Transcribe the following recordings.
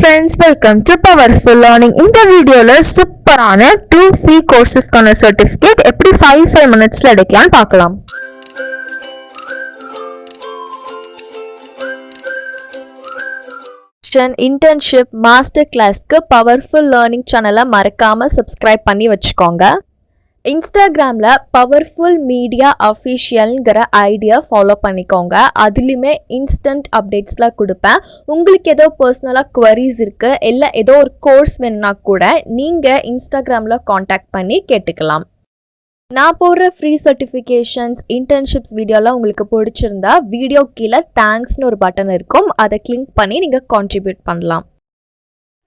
friends, welcome to Powerful Learning. In the video la சூப்பரான 2 free courses கான certificate எப்படி 5 minutes ல எடுக்கலாம்னு பார்க்கலாம். internship master class க்கு Powerful Learning channel மறக்காம subscribe பண்ணி வச்சுக்கோங்க. இன்ஸ்டாகிராமில் பவர்ஃபுல் மீடியா அஃபிஷியல்ங்கிற ஐடியா ஃபாலோ பண்ணிக்கோங்க. அதுலேயுமே இன்ஸ்டன்ட் அப்டேட்ஸ்லாம் கொடுப்பேன். உங்களுக்கு ஏதோ பர்சனலாக குவரிஸ் இருக்குது, இல்லை ஏதோ ஒரு கோர்ஸ் வேணுன்னா கூட நீங்கள் இன்ஸ்டாகிராமில் காண்டாக்ட் பண்ணி கேட்டுக்கலாம். நான் போடுற ஃப்ரீ சர்டிஃபிகேஷன்ஸ் இன்டர்ன்ஷிப்ஸ் வீடியோலாம் உங்களுக்கு பிடிச்சிருந்தா வீடியோ கீழே தேங்க்ஸ்னு ஒரு பட்டன் இருக்கும், அதை கிளிக் பண்ணி நீங்கள் கான்ட்ரிபியூட் பண்ணலாம்.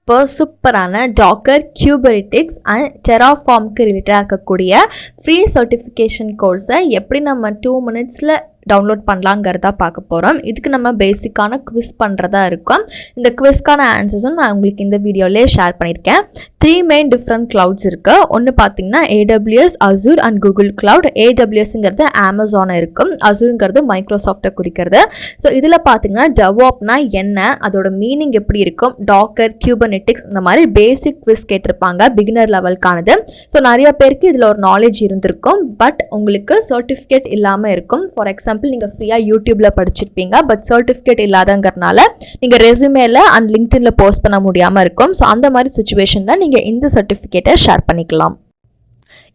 இப்போ சூப்பரான டாக்கர், கியூபரிட்டிக்ஸ் அண்ட் டெராஃபார்ம்க்கு ரிலேட்டடாக இருக்கக்கூடிய ஃப்ரீ சர்டிஃபிகேஷன் கோர்ஸை எப்படி நம்ம 2 minutesல டவுன்லோட் பண்ணலாங்கிறதா பார்க்க போகிறோம். இதுக்கு நம்ம பேசிக்கான குவிஸ் பண்ணுறதா இருக்கும். இந்த குவிஸ்க்கான ஆன்சர்ஸும் நான் உங்களுக்கு இந்த வீடியோலேயே ஷேர் பண்ணியிருக்கேன். 3 main டிஃப்ரெண்ட் க்ளவுட்ஸ் இருக்குது. ஒன்று பார்த்தீங்கன்னா AWS, Azure and Google cloud. AWSங்கிறது அமேசானை இருக்கும், Azureங்கிறது மைக்ரோசாஃப்டை குறிக்கிறது. ஸோ இதில் பார்த்தீங்கன்னா டெவாப்னா என்ன, அதோட மீனிங் எப்படி இருக்கும், டாக்கர், கியூபர்னெட்டிக்ஸ் இந்த மாதிரி பேசிக் குவிஸ் கேட்டிருப்பாங்க, பிகினர் லெவலுக்கானது. ஸோ நிறைய பேருக்கு இதில் ஒரு நாலேஜ் இருந்திருக்கும், பட் உங்களுக்கு சர்டிஃபிகேட் இல்லாமல் இருக்கும். ஃபார் எக்ஸாம்பிள் நீங்கள் ஃப்ரீயாக யூடியூப்ல படிச்சிருப்பீங்க, பட் சர்டிஃபிகேட் இல்லாதங்கிறனால நீங்கள் ரெஸ்யூமேல அண்ட் லிங்க்டின்ல போஸ்ட் பண்ண முடியாமல் இருக்கும். ஸோ அந்த மாதிரி சுச்சுவேஷனில் நீங்கள் இந்த சர்டிஃபிகேட்டை ஷேர் பண்ணிக்கலாம்.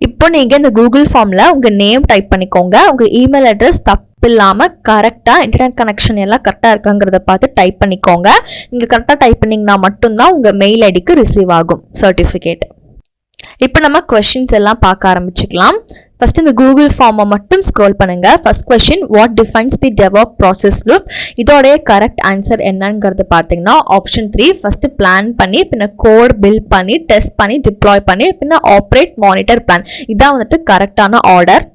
இப்போ நீங்கள் இந்த கூகுள் ஃபார்மில் உங்கள் நேம் டைப் பண்ணிக்கோங்க. உங்கள் இமெயில் அட்ரஸ் இல்லாமல் கரெக்டாக இன்டர்நெட் கனெக்ஷன் எல்லாம் கரெக்டாக இருக்காங்கிறத பார்த்து டைப் பண்ணிக்கோங்க. நீங்கள் கரெக்டாக டைப் பண்ணிங்கன்னா மட்டும்தான் உங்கள் மெயில் ஐடிக்கு ரிசீவ் ஆகும் சர்டிஃபிகேட். இப்போ நம்ம கொஸ்டின்ஸ் எல்லாம் பார்க்க ஆரம்பிச்சுக்கலாம். ஃபர்ஸ்ட் இந்த கூகுள் ஃபார்மை மட்டும் ஸ்க்ரோல் பண்ணுங்க. First question, what defines the DevOps process loop? இதோடைய கரெக்ட் ஆன்சர் என்னங்கிறது பார்த்தீங்கன்னா ஆப்ஷன் 3. ஃபர்ஸ்ட் பிளான் பண்ணி, பின்ன கோட் பில்ட் பண்ணி, டெஸ்ட் பண்ணி, டிப்ளாய் பண்ணி, பின்ன ஆப்ரேட், மானிட்டர், பிளான். இதான் வந்துட்டு கரெக்டான ஆர்டர்.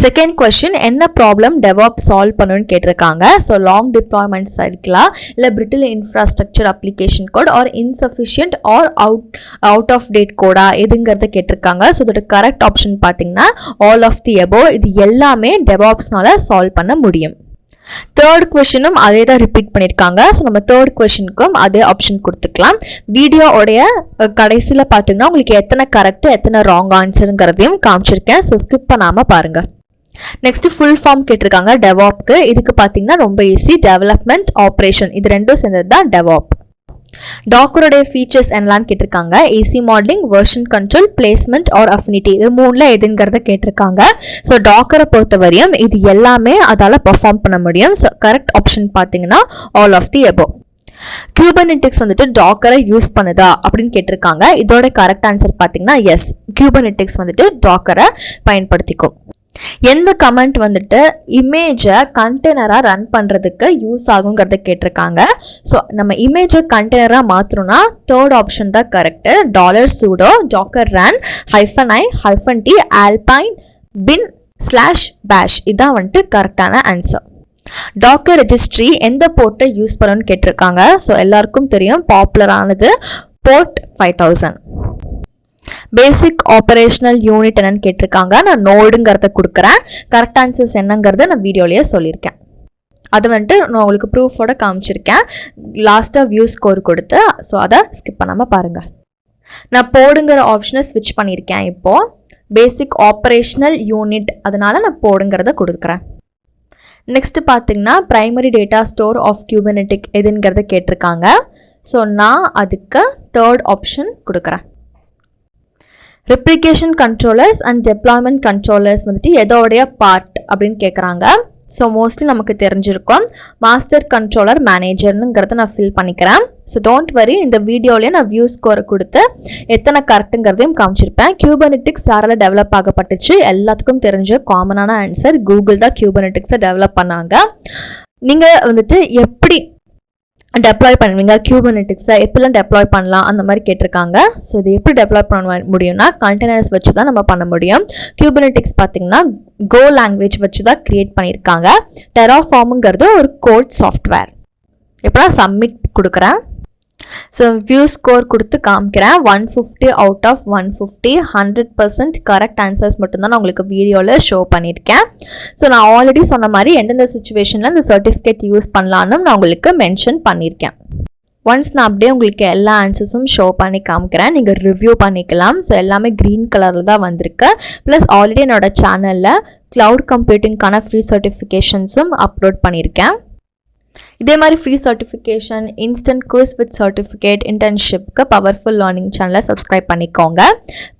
செகண்ட் கொஸ்டின், என்ன ப்ராப்ளம் டெவாப் சால்வ் பண்ணணும்னு கேட்டிருக்காங்க. ஸோ லாங் டிப்ளாய்மெண்ட்ஸ் இருக்கலாம், இல்லை brittle infrastructure application code or insufficient or out of date கோடா எதுங்கிறத கேட்டிருக்காங்க. ஸோ இதோட கரெக்ட் ஆப்ஷன் பார்த்தீங்கன்னா ஆல் ஆஃப் தி அபோவ். இது எல்லாமே டெவாப்ஸ்னால சால்வ் பண்ண முடியும். தேர்ட் கொஸ்டினும் அதே தான் ரிப்பீட் பண்ணியிருக்காங்க. ஸோ நம்ம தேர்ட் கொஸ்டினுக்கும் அதே ஆப்ஷன் கொடுத்துக்கலாம். வீடியோடைய கடைசியில் பார்த்தீங்கன்னா உங்களுக்கு எத்தனை கரெக்ட் எத்தனை ராங் ஆன்சருங்கிறதையும் காமிச்சிருக்கேன். ஸோ ஸ்கிப் பண்ணாமல் பாருங்கள். நெக்ஸ்ட் ஃபுல் ஃபார்ம் கேட்டிருக்காங்க டெவாப்க்கு. இதுக்கு பார்த்தீங்கன்னா ரொம்ப ஈஸி, டெவலப்மெண்ட் ஆப்ரேஷன், இது ரெண்டும் சேர்ந்தது தான் டெவாப். டாக்கருடைய ஃபீச்சர்ஸ் என்னலான்னு கேட்டிருக்காங்க. AC modeling, version control, placement or affinity, இது மூணுல எதுங்கிறத கேட்டிருக்காங்க. ஸோ டாக்கரை பொறுத்த வரையும் இது எல்லாமே அதால் பர்ஃபார்ம் பண்ண முடியும். ஸோ கரெக்ட் ஆப்ஷன் பார்த்தீங்கன்னா ஆல் ஆஃப் தி அபோவ். கியூபர்னெட்டிக்ஸ் வந்துட்டு டாக்கரை யூஸ் பண்ணுதா அப்படின்னு கேட்டிருக்காங்க. இதோட கரெக்ட் ஆன்சர் பார்த்தீங்கன்னா எஸ், கியூபர்னெட்டிக்ஸ் வந்துட்டு டாக்கரை பயன்படுத்திக்கும். எந்த கமெண்ட் வந்துட்டு இமேஜை கண்டெய்னராக ரன் பண்ணுறதுக்கு யூஸ் ஆகுங்கிறத கேட்டிருக்காங்க. ஸோ நம்ம இமேஜை கண்டெய்னராக மாற்றணும்னா தேர்ட் ஆப்ஷன் தான் correct. $sudo docker run -i-t alpine bin/bash இதான் வந்துட்டு கரெக்டான ஆன்சர். டாக்கர் ரெஜிஸ்ட்ரி எந்த போர்ட்டை யூஸ் பண்ணணும்னு கேட்டிருக்காங்க. ஸோ எல்லாருக்கும் தெரியும், பாப்புலரானது போர்ட் 5000. பேசிக் ஆப்ரேஷனல் யூனிட் என்னன்னு கேட்டிருக்காங்க. நான் நோடுங்கிறத கொடுக்குறேன். கரெக்ட் ஆன்சர்ஸ் என்னங்கிறத நான் வீடியோலேயே சொல்லியிருக்கேன். அது வந்துட்டு நான் உங்களுக்கு ப்ரூஃபோட காமிச்சிருக்கேன். லாஸ்ட்டாக வியூ ஸ்கோர் கொடுத்து, ஸோ அதை ஸ்கிப் பண்ணாமல் பாருங்கள். நான் போடுங்கிற ஆப்ஷனை ஸ்விட்ச் பண்ணியிருக்கேன். இப்போது பேசிக் ஆப்ரேஷனல் யூனிட், அதனால நான் போடுங்கிறத கொடுக்குறேன். நெக்ஸ்ட் பார்த்தீங்கன்னா பிரைமரி டேட்டா ஸ்டோர் ஆஃப் கியூபர்னெட்டிக் எதுங்கிறத கேட்டிருக்காங்க. ஸோ நான் அதுக்கு தேர்ட் ஆப்ஷன் கொடுக்குறேன். Replication controllers and deployment controllers வந்துட்டு எதோடைய பார்ட் அப்படின்னு கேட்குறாங்க. ஸோ மோஸ்ட்லி நமக்கு தெரிஞ்சிருக்கும், மாஸ்டர் கண்ட்ரோலர் மேனேஜர்னுங்கிறத நான் ஃபில் பண்ணிக்கிறேன். ஸோ டோன்ட் வரி, இந்த வீடியோலேயே நான் வியூ ஸ்கோரை கொடுத்து எத்தனை கரெக்டுங்கிறதையும் காமிச்சிருப்பேன். கியூபர்னெட்டிக்ஸ் யாரால டெவலப் ஆகப்பட்டுச்சு? எல்லாத்துக்கும் தெரிஞ்ச காமனான ஆன்சர், கூகுள் தான் கியூபர்னெட்டிக்ஸை டெவலப் பண்ணாங்க. நீங்கள் வந்துட்டு எப்படி டெப்ளாய் பண்ணுவீங்க, கியூபர்னெட்டிக்ஸை எப்படிலாம் டெப்ளாய் பண்ணலாம் அந்த மாதிரி கேட்டிருக்காங்க. ஸோ இது எப்படி டெப்ளாய் பண்ண முடியும்னா கண்டெய்னர்ஸ் வச்சு தான் நம்ம பண்ண முடியும். கியூபர்னெட்டிக்ஸ் பார்த்தீங்கன்னா கோ லாங்குவேஜ் வச்சு தான் கிரியேட் பண்ணியிருக்காங்க. டெராஃபார்முங்கிறது ஒரு கோட் சாஃப்ட்வேர். இப்போ நான் சப்மிட் கொடுக்குறேன். ஸோ வியூ ஸ்கோர் கொடுத்து காமிக்கிறேன். 150 out of 150, 100% கரெக்ட் ஆன்சர்ஸ் மட்டும்தான் நான் உங்களுக்கு வீடியோவில் ஷோ பண்ணியிருக்கேன். ஸோ நான் ஆல்ரெடி சொன்ன மாதிரி எந்தெந்த சுச்சுவேஷனில் இந்த சர்டிஃபிகேட் யூஸ் பண்ணலான்னு நான் உங்களுக்கு மென்ஷன் பண்ணியிருக்கேன். ஒன்ஸ் நான் அப்படியே உங்களுக்கு எல்லா ஆன்சர்ஸும் ஷோ பண்ணி காமிக்கிறேன், நீங்கள் ரிவ்யூ பண்ணிக்கலாம். ஸோ எல்லாமே க்ரீன் கலரில் தான் வந்திருக்கு. ப்ளஸ் ஆல்ரெடி என்னோட சேனலில் க்ளவுட் கம்ப்யூட்டிங்கான ஃப்ரீ சர்டிஃபிகேஷன்ஸும் அப்லோட் பண்ணியிருக்கேன். இதே மாதிரி free certification, instant quiz with certificate, இன்டர்ன்ஷிப்க்கு பவர்ஃபுல் லேர்னிங் சேனலை சப்ஸ்கிரைப் பண்ணிக்கோங்க.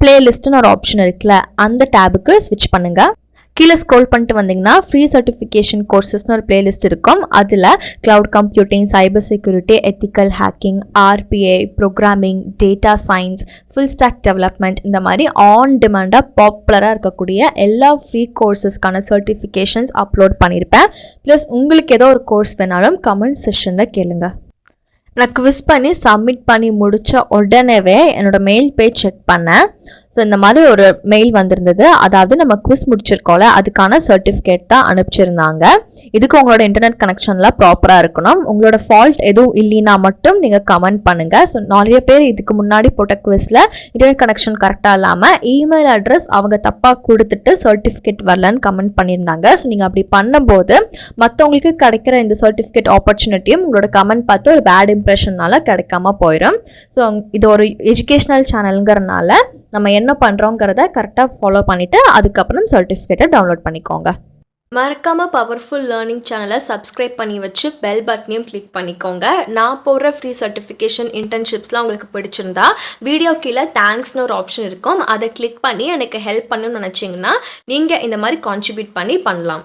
பிளேலிஸ்ட்டுன்னு ஒரு ஆப்ஷன் இருக்குல்ல, அந்த டேபுக்கு ஸ்விட்ச் பண்ணுங்கள். கீழே ஸ்க்ரோல் பண்ணிட்டு வந்தீங்கன்னா ஃப்ரீ சர்டிஃபிகேஷன் கோர்சஸ்னு ஒரு பிளேலிஸ்ட் இருக்கும். அதில் cloud computing, cyber security, ethical hacking, RPI, programming, data science, full stack development, இந்த மாதிரி ஆன் டிமாண்டாக பாப்புலராக இருக்கக்கூடிய எல்லா ஃப்ரீ கோர்சஸ்க்கான சர்டிஃபிகேஷன்ஸ் அப்லோட் பண்ணியிருப்பேன். ப்ளஸ் உங்களுக்கு ஏதோ ஒரு கோர்ஸ் வேணாலும் கமெண்ட் செஷனில் கேளுங்க. நான் குவிஸ் பண்ணி சப்மிட் பண்ணி முடித்த உடனேவே என்னோடய மெயில் பேஜ் செக் பண்ணேன். ஸோ இந்த மாதிரி ஒரு மெயில் வந்திருந்தது. அதாவது நம்ம குவிஸ் முடிச்சிருக்கோம்ல, அதுக்கான சர்டிஃபிகேட் தான் அனுப்பிச்சிருந்தாங்க. இதுக்கு உங்களோட இன்டர்நெட் கனெக்ஷனில் ப்ராப்பராக இருக்கணும். உங்களோட ஃபால்ட் எதுவும் இல்லைன்னா மட்டும் நீங்கள் கமெண்ட் பண்ணுங்கள். ஸோ நிறைய பேர் இதுக்கு முன்னாடி போட்ட குவிஸில் இன்டர்நெட் கனெக்ஷன் கரெக்டாக இல்லாமல் இமெயில் அட்ரஸ் அவங்க தப்பாக கொடுத்துட்டு சர்டிஃபிகேட் வரலன்னு கமெண்ட் பண்ணியிருந்தாங்க. ஸோ நீங்கள் அப்படி பண்ணும்போது மற்றவங்களுக்கு கிடைக்கிற இந்த சர்டிஃபிகேட் ஆப்பர்ச்சுனிட்டியும் உங்களோட கமெண்ட் பார்த்து ஒரு பேட் இம்ப்ரெஷன்னால கிடைக்காம போயிடும். ஸோ இது ஒரு எஜுகேஷ்னல் சேனலுங்கிறனால நம்ம என்ன பண்ணுறோங்கிறத கரெக்டாக ஃபாலோ பண்ணிவிட்டு அதுக்கப்புறம் சர்டிஃபிகேட்டை டவுன்லோட் பண்ணிக்கோங்க. மறக்காமல் பவர்ஃபுல் லேர்னிங் சேனலை சப்ஸ்கிரைப் பண்ணி வச்சு பெல் பட்டனையும் கிளிக் பண்ணிக்கோங்க. நான் போடுற ஃப்ரீ சர்டிஃபிகேஷன் இன்டர்ன்ஷிப்ஸ்லாம் உங்களுக்கு பிடிச்சிருந்தா வீடியோ கீழே தேங்க்ஸ்னு ஒரு ஆப்ஷன் இருக்கும். அதை கிளிக் பண்ணி எனக்கு ஹெல்ப் பண்ணணும்னு நினச்சிங்கன்னா நீங்கள் இந்த மாதிரி கான்ட்ரிபியூட் பண்ணலாம்.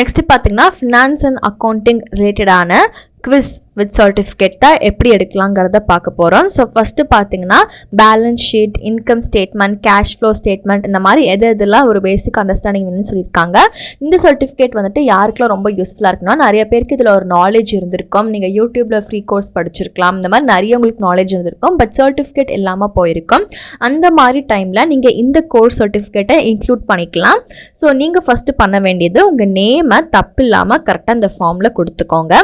நெக்ஸ்ட் பார்த்தீங்கன்னா ஃபினான்ஸ் அண்ட் அக்கௌண்டிங் ரிலேட்டடான குவிஸ் வித் சர்டிஃபிகேட் தான் எப்படி எடுக்கலாங்கிறத பார்க்க போகிறோம். ஸோ ஃபஸ்ட்டு பார்த்தீங்கன்னா balance sheet, income statement, cash flow statement, இந்த மாதிரி எதெல்லாம் ஒரு பேசிக் அண்டர்ஸ்டாண்டிங் வேணும்னு சொல்லியிருக்காங்க. இந்த சர்டிஃபிகேட் வந்துட்டு யாருக்கெல்லாம் ரொம்ப யூஸ்ஃபுல்லாக இருக்குன்னா, நிறைய பேருக்கு இதில் ஒரு நாலேஜ் இருந்திருக்கும். நீங்கள் யூடியூப்பில் ஃப்ரீ கோர்ஸ் படிச்சிருக்கலாம், இந்த மாதிரி நிறைய உங்களுக்கு நாலேஜ் இருந்திருக்கும். பட் சர்டிஃபிகேட் இல்லாமல் போயிருக்கும். அந்த மாதிரி டைமில் நீங்கள் இந்த கோர்ஸ் சர்டிஃபிகேட்டை இன்க்ளூட் பண்ணிக்கலாம். ஸோ நீங்கள் ஃபஸ்ட்டு பண்ண வேண்டியது உங்கள் நேமை தப்பு இல்லாமல் கரெக்டாக இந்த ஃபார்மில் கொடுத்துக்கோங்க.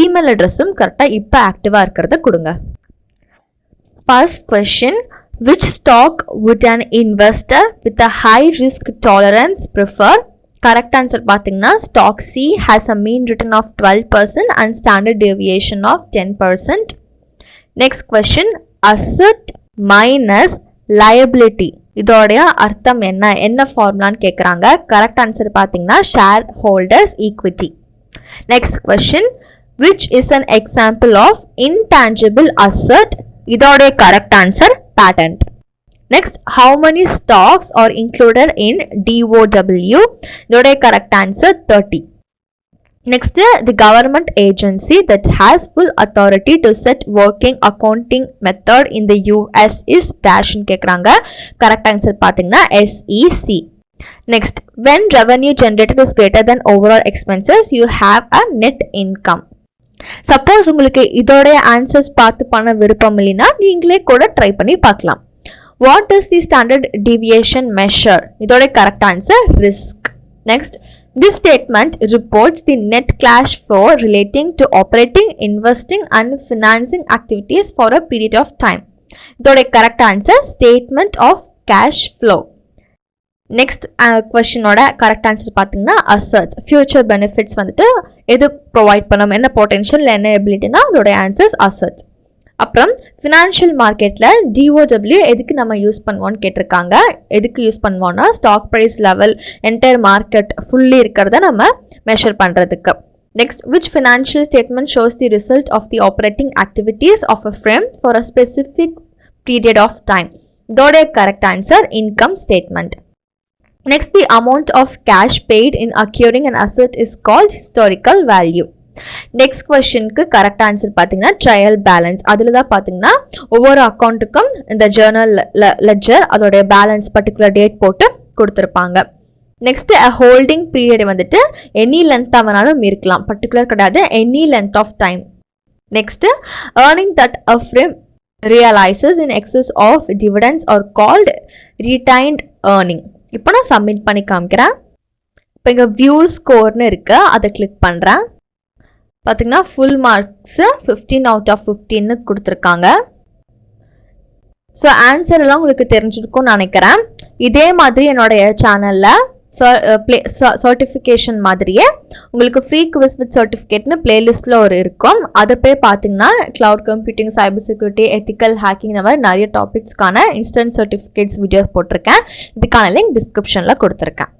இமெயில் அட்ரஸும் கரெக்டாக இப்போ ஆக்டிவாக இருக்கிறத கொடுங்க. First question, which stock would an investor with a high risk tolerance prefer? Correct answer பார்த்தீங்கன்னா stock C has a mean return of 12% and standard deviation of 10%. Next question, asset minus liability இதோடைய அர்த்தம் என்ன ஃபார்முலான்னு கேட்குறாங்க. Correct answer பார்த்தீங்கன்னா share holders equity. Next question, which is an example of intangible asset? இதோடைய correct answer patent. Next, how many stocks are included in DOW? இதோடைய correct answer 30. Next, the government agency that has full authority to set working accounting method in the US is dash ன்னு கேக்குறாங்க. correct answer பாத்தீங்கன்னா SEC. Next, when revenue generated is greater than overall expenses, you have a net income. Suppose உங்களுக்கு இதோடைய answers பார்த்து பண்ண விருப்பம் இல்லைன்னா நீங்களே கூட ட்ரை பண்ணி பார்க்கலாம். What is the standard deviation measure? இதோட correct answer risk. Next, this statement reports the net cash flow relating to operating, investing and financing activities for a period of time. இதோட correct answer statement of cash flow. Next கொஸ்டினோட correct answer பார்த்தீங்கன்னா assets, future benefits வந்துட்டு எது provide பண்ணணும், என்ன potential, என்ன எபிலிட்டினா அதோடைய ஆன்சர்ஸ் அசட்ஸ். அப்புறம் ஃபினான்ஷியல் மார்க்கெட்டில் DOW எதுக்கு நம்ம யூஸ் பண்ணுவோம்னு கேட்டிருக்காங்க. எதுக்கு யூஸ் பண்ணுவோம்னா stock price level, entire market fully இருக்கிறத நம்ம மெஷர் பண்ணுறதுக்கு. Next, which financial statement shows the result of the operating activities of a firm for a specific period of time? இதோடைய correct answer income statement. Next, the amount of cash paid in acquiring an asset is called historical value. Next questionக்கு correct answer பார்த்தீங்கன்னா trial balance. அதில் தான் பார்த்தீங்கன்னா ஒவ்வொரு அக்கௌண்ட்டுக்கும் இந்த journal ledger அதோடைய பேலன்ஸ் பர்டிகுலர் டேட் போட்டு கொடுத்துருப்பாங்க. நெக்ஸ்ட், ஹோல்டிங் பீரியட் வந்துட்டு எனி லென்த்தாக வேணாலும் இருக்கலாம், பர்டிகுலர் கிடையாது, any length of time. Next, earning that a firm realizes in excess of dividends are called retained earning. இப்போ நான் சப்மிட் பண்ணி காமிக்கிறேன். இப்போ இங்கே வியூ ஸ்கோர்னு இருக்குது, அதை கிளிக் பண்ணுறேன். பார்த்தீங்கன்னா ஃபுல் மார்க்ஸு 15 out of 15 கொடுத்துருக்காங்க. ஸோ ஆன்சர் எல்லாம் உங்களுக்கு தெரிஞ்சிருக்கும்னு நினைக்கிறேன். இதே மாதிரி என்னுடைய சேனலில் சர்டிஃபிகேஷன் மாதிரியே உங்களுக்கு ஃப்ரீ குவிஸ் வித் சர்டிஃபிகேட்னு பிளேலிஸ்ட்டில் ஒரு இருக்கும். அதை போய் பார்த்தீங்கன்னா cloud computing, cyber security, ethical hacking இந்த மாதிரி நிறைய டாபிக்ஸ்க்கான இன்ஸ்டன்ட் சர்டிஃபிகேட்ஸ் வீடியோ போட்டிருக்கேன். இதுக்கான லிங்க் டிஸ்கிரிப்ஷனில் கொடுத்துருக்கேன்.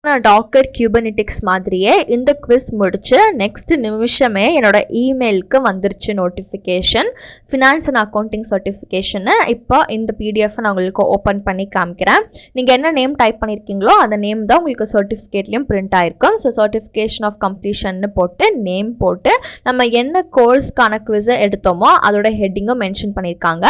நான் டாக்கர் கியூபர்னெட்டிக்ஸ் மாதிரியே இந்த குவிஸ் முடிச்சு நெக்ஸ்ட் நிமிஷமே என்னோட இமெயிலுக்கு வந்துருச்சு நோட்டிஃபிகேஷன், ஃபினான்ஸ் அண்ட் அக்கௌண்டிங் சர்டிஃபிகேஷனு. இப்போ இந்த பிடிஎஃப் நான் உங்களுக்கு ஓப்பன் பண்ணி காமிக்கிறேன். நீங்கள் என்ன நேம் டைப் பண்ணியிருக்கீங்களோ அந்த நேம் தான் உங்களுக்கு சர்டிஃபிகேட்லேயும் பிரிண்ட் ஆகிருக்கும். ஸோ சர்டிஃபிகேஷன் ஆஃப் கம்ப்ளீஷன்னு போட்டு நேம் போட்டு நம்ம என்ன கோர்ஸ்க்கான குவிஸை எடுத்தோமோ அதோட ஹெட்டிங்கும் மென்ஷன் பண்ணியிருக்காங்க.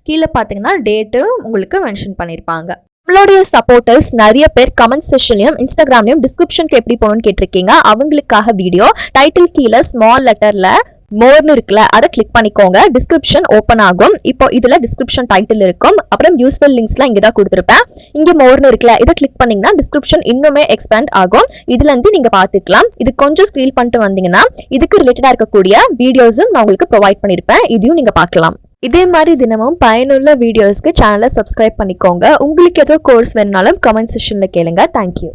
கீழே பார்த்தீங்கன்னா டேட்டு உங்களுக்கு மென்ஷன் பண்ணியிருப்பாங்க. நம்மளுடைய சப்போர்ட்டர்ஸ் நிறைய பேர் கமெண்ட் செக்ஷன்லயும் இன்ஸ்டாகிராம்லயும் டிஸ்கிரிப்ஷனுக்கு எப்படி போகணும்னு கேட்டிருக்கீங்க. அவங்களுக்காக வீடியோ டைட்டில் கீழே ஸ்மால் லெட்டர்ல மோர்னு இருக்குல்ல, அதை கிளிக் பண்ணிக்கோங்க. டிஸ்கிரிப்ஷன் ஓப்பன் ஆகும். இப்போ இதுல டிஸ்கிரிப்ஷன் டைட்டில் இருக்கும், அப்புறம் யூஸ்ஃபுல் லிங்க்ஸ்லாம் இங்கே தான் கொடுத்துருப்பேன். இங்கே மோர்னு இருக்குல்ல, இதை கிளிக் பண்ணீங்கன்னா டிஸ்கிரிப்ஷன் இன்னுமே எக்ஸ்பேண்ட் ஆகும். இதுல இருந்து நீங்க பாத்துக்கலாம். இது கொஞ்சம் ஸ்க்ரீல் பண்ணிட்டு வந்தீங்கன்னா இதுக்கு ரிலேட்டடா இருக்கக்கூடிய வீடியோஸும் நான் உங்களுக்கு ப்ரொவைட் பண்ணிருப்பேன். இதையும் நீங்க பார்க்கலாம். இதே மாதிரி தினமும் பயனுள்ள வீடியோஸ்க்கு சேனலை சப்ஸ்கிரைப் பண்ணிக்கோங்க. உங்களுக்கு ஏதோ கோர்ஸ் வேணுனாலும் கமெண்ட் செக்ஷன்ல கேளுங்க. தேங்க்யூ.